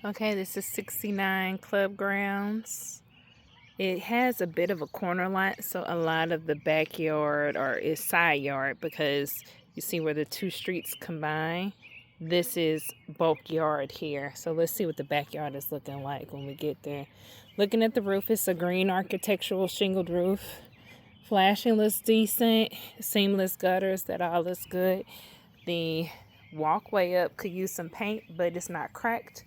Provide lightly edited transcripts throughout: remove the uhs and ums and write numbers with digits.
Okay, this is 69 Club Grounds. It has a bit of a corner lot, so a lot of the backyard or is side yard because you see where the two streets combine. This is bulk yard here. So let's see what the backyard is looking like when we get there. Looking at the roof, it's a green architectural shingled roof. Flashing looks decent. Seamless gutters, that all looks good. The walkway up could use some paint, but it's not cracked,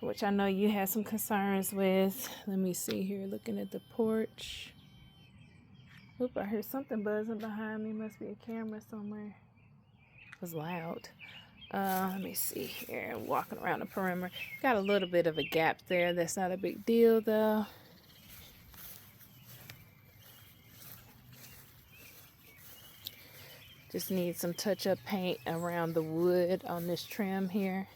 which I know you had some concerns with. Let me see here, looking at the porch. Oop, I heard something buzzing behind me. Must be a camera somewhere. It was loud. Let me see here. Walking around the perimeter. Got a little bit of a gap there. That's not a big deal though. Just need some touch-up paint around the wood on this trim here.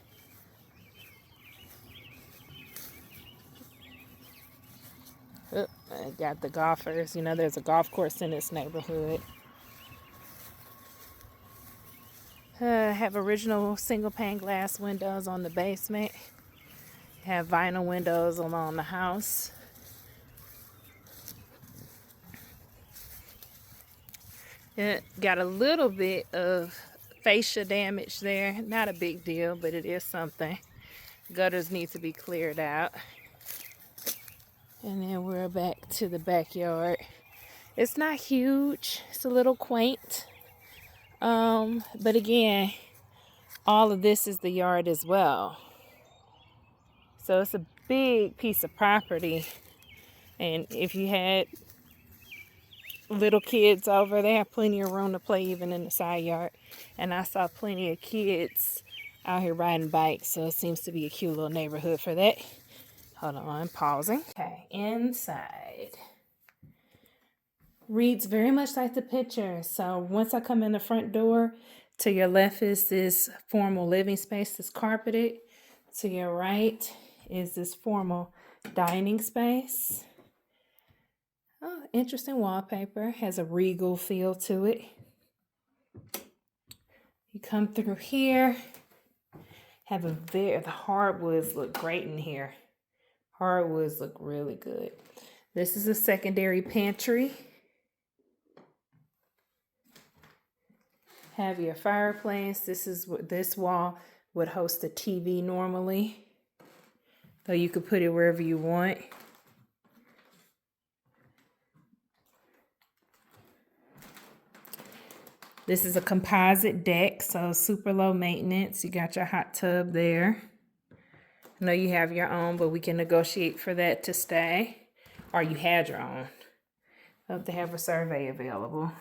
Oh, I got the golfers. You know, there's a golf course in this neighborhood. Have original single pane glass windows on the basement. Have vinyl windows along the house. It got a little bit of fascia damage there. Not a big deal, but it is something. Gutters need to be cleared out. And then we're back to the backyard. It's not huge. It's a little quaint. But again, all of this is the yard as well. So it's a big piece of property. And if you had little kids over there, plenty of room to play even in the side yard. And I saw plenty of kids out here riding bikes, so it seems to be a cute little neighborhood for that. Hold on, pausing. Okay, inside. Reads very much like the picture. So once I come in the front door, to your left is this formal living space that's carpeted. To your right is this formal dining space. Oh, interesting wallpaper. Has a regal feel to it. You come through here. The hardwoods look great in here. Hardwoods look really good. This is a secondary pantry. Have your fireplace. This wall would host a TV normally, though you could put it wherever you want. This is a composite deck, so super low maintenance. You got your hot tub there. I know you have your own, but we can negotiate for that to stay. Or you had your own. Hope they have a survey available.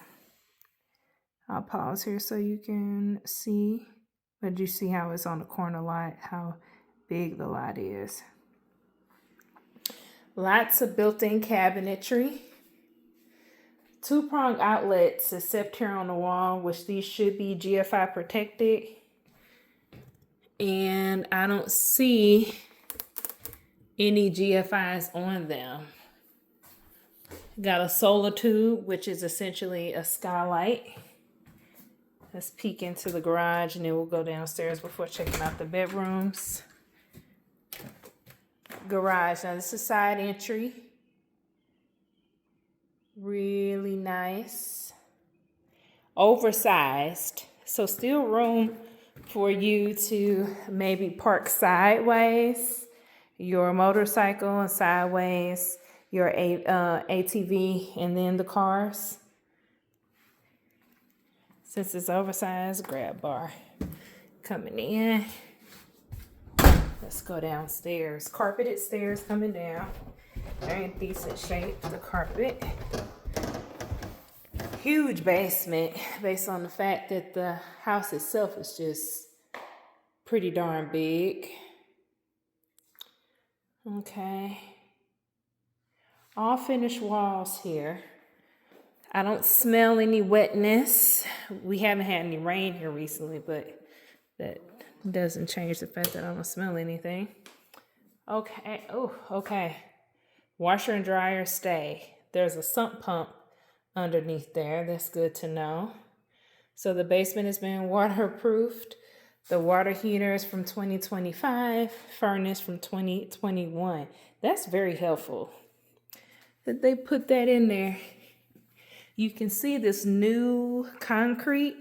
I'll pause here so you can see. But you see how it's on the corner lot, how big the lot is. Lots of built-in cabinetry. Two-prong outlets except here on the wall, which these should be GFI protected. And I don't see any GFIs on them. Got a solar tube, which is essentially a skylight. Let's peek into the garage and then we'll go downstairs before checking out the bedrooms. Garage. Now this is side entry. Really nice. Oversized. So still room for you to maybe park sideways, your motorcycle and sideways, your ATV, and then the cars. Since it's oversized, grab bar coming in. Let's go downstairs. Carpeted stairs coming down. They're in decent shape, the carpet. Huge basement based on the fact that the house itself is just pretty darn big. Okay. All finished walls here. I don't smell any wetness. We haven't had any rain here recently, but that doesn't change the fact that I don't smell anything. Okay. Oh, okay. Washer and dryer stay. There's a sump pump underneath there. That's good to know. So the basement has been waterproofed. The water heater is from 2025, furnace from 2021. That's very helpful that they put that in there. You can see this new concrete,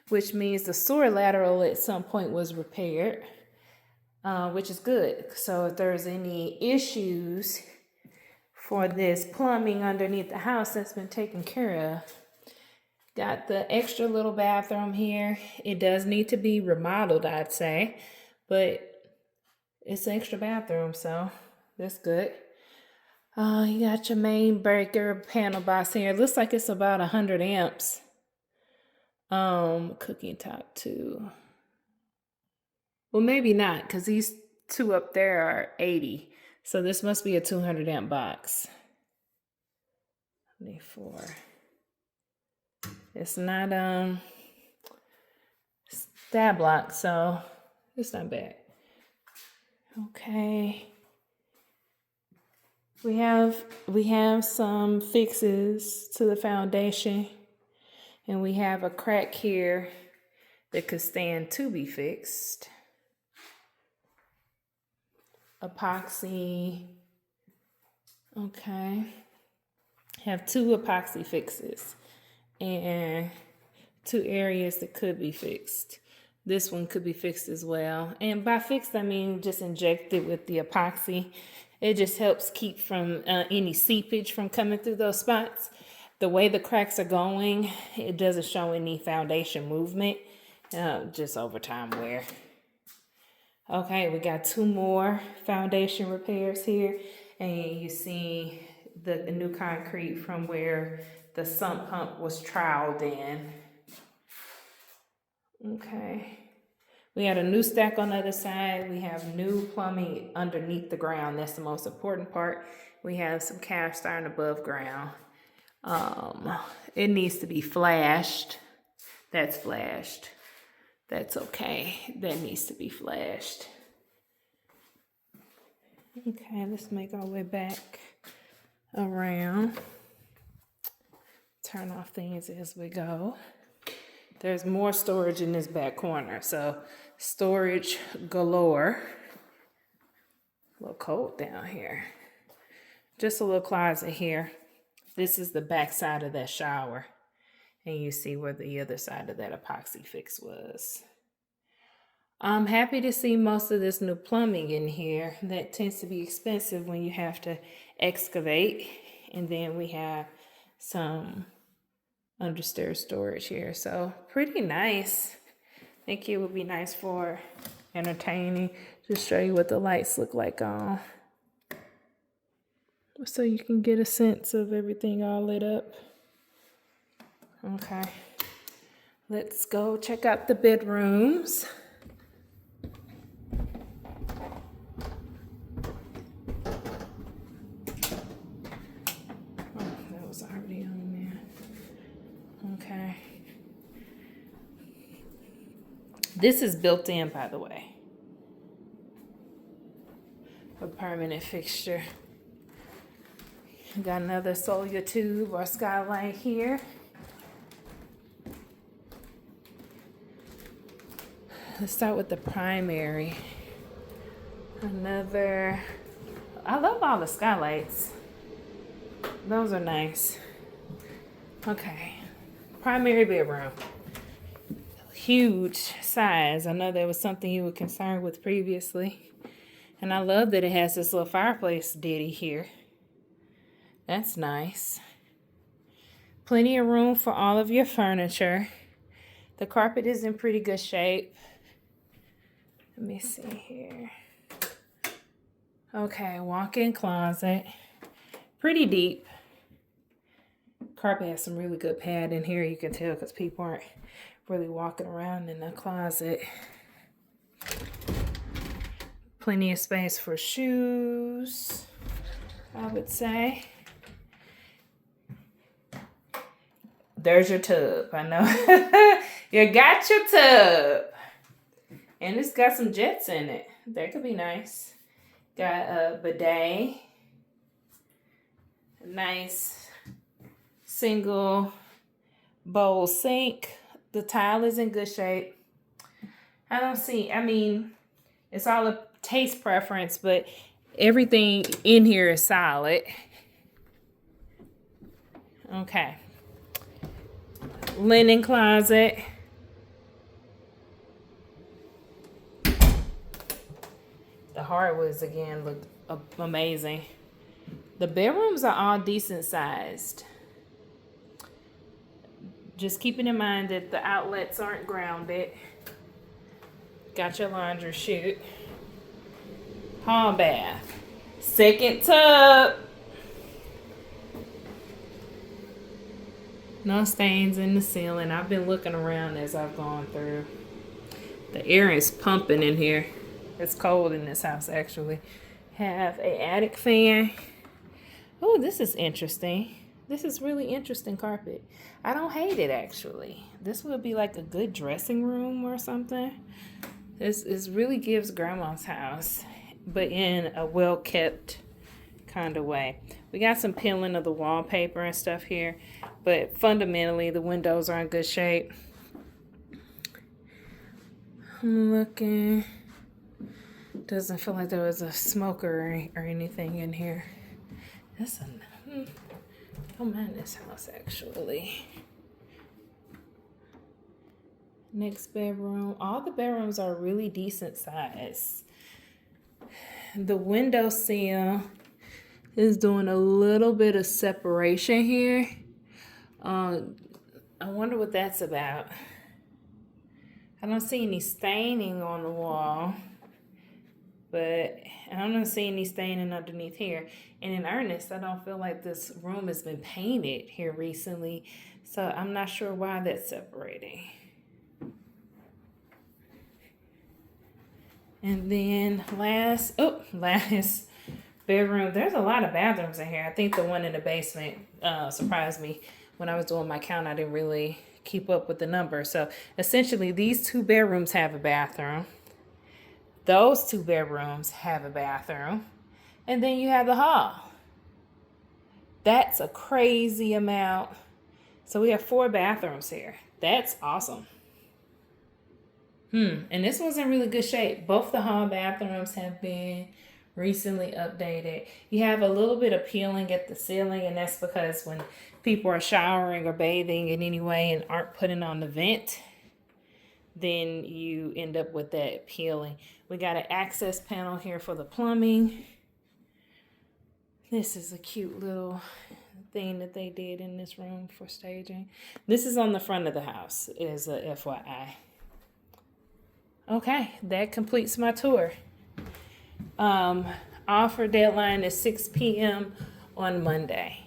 which means the sewer lateral at some point was repaired, which is good. So if there's any issues for this plumbing underneath the house, that's been taken care of. Got the extra little bathroom here. It does need to be remodeled, I'd say, but it's an extra bathroom, so that's good. You got your main breaker panel box here. It looks like it's about 100 amps. Cooking top too. Well, maybe not, because these two up there are 80. So this must be a 200 amp box. 24. It's not stab lock, so it's not bad. Okay. We have some fixes to the foundation, and we have a crack here that could stand to be fixed. Epoxy. Okay. Have 2 epoxy fixes and 2 areas that could be fixed. This one could be fixed as well. And by fixed, I mean just injected with the epoxy. It just helps keep from any seepage from coming through those spots. The way the cracks are going, it doesn't show any foundation movement, just over time wear. Okay, we got 2 more foundation repairs here. And you see the new concrete from where the sump pump was troweled in. Okay. We had a new stack on the other side. We have new plumbing underneath the ground. That's the most important part. We have some cast iron above ground. It needs to be flashed. That's flashed. That's okay. That needs to be flashed. Okay, let's make our way back around. Turn off things as we go. There's more storage in this back corner, so storage galore. A little cold down here. Just a little closet here. This is the back side of that shower. And you see where the other side of that epoxy fix was. I'm happy to see most of this new plumbing in here. That tends to be expensive when you have to excavate. And then we have some understairs storage here. So pretty nice. I think it would be nice for entertaining. Just show you what the lights look like on. So you can get a sense of everything all lit up. Okay. Let's go check out the bedrooms. That was already on there. Okay. This is built in, by the way. A permanent fixture. Got another solar tube or skylight here. Let's start with the primary. I love all the skylights. Those are nice. Okay, primary bedroom. Huge size. I know that was something you were concerned with previously. And I love that it has this little fireplace ditty here. That's nice. Plenty of room for all of your furniture. The carpet is in pretty good shape. Let me see here. Okay, walk-in closet. Pretty deep. Carpet has some really good pad in here. You can tell because people aren't really walking around in the closet. Plenty of space for shoes, I would say. There's your tub. I know. You got your tub. And it's got some jets in it. That could be nice. Got a bidet. A nice single bowl sink. The tile is in good shape. I don't see, I mean, it's all a taste preference, but everything in here is solid. Okay. Linen closet. The hardwoods again look amazing. The bedrooms are all decent sized. Just keeping in mind that the outlets aren't grounded. Got your laundry chute. Hall bath. Second tub. No stains in the ceiling. I've been looking around as I've gone through. The air is pumping in here. It's cold in this house, actually. Have a attic fan. Oh, this is interesting. This is really interesting carpet. I don't hate it, actually. This would be like a good dressing room or something. This really gives grandma's house, but in a well-kept kind of way. We got some peeling of the wallpaper and stuff here, but fundamentally the windows are in good shape. I'm looking. Doesn't feel like there was a smoker or anything in here. Don't mind this house, actually. Next bedroom. All the bedrooms are really decent size. The window sill is doing a little bit of separation here. I wonder what that's about. I don't see any staining on the wall, but I don't see any staining underneath here. And in earnest, I don't feel like this room has been painted here recently, so I'm not sure why that's separating. And then last bedroom. There's a lot of bathrooms in here. I think the one in the basement surprised me. When I was doing my count, I didn't really keep up with the number. So essentially, these 2 bedrooms have a bathroom. Those 2 bedrooms have a bathroom. And then you have the hall. That's a crazy amount. So we have 4 bathrooms here. That's awesome. And this one's in really good shape. Both the hall bathrooms have been recently updated. You have a little bit of peeling at the ceiling, and that's because when people are showering or bathing in any way and aren't putting on the vent, then you end up with that peeling. We got an access panel here for the plumbing. This is a cute little thing that they did in this room for staging. This is on the front of the house, is a FYI. Okay, that completes my tour. Offer deadline is 6 p.m. on Monday.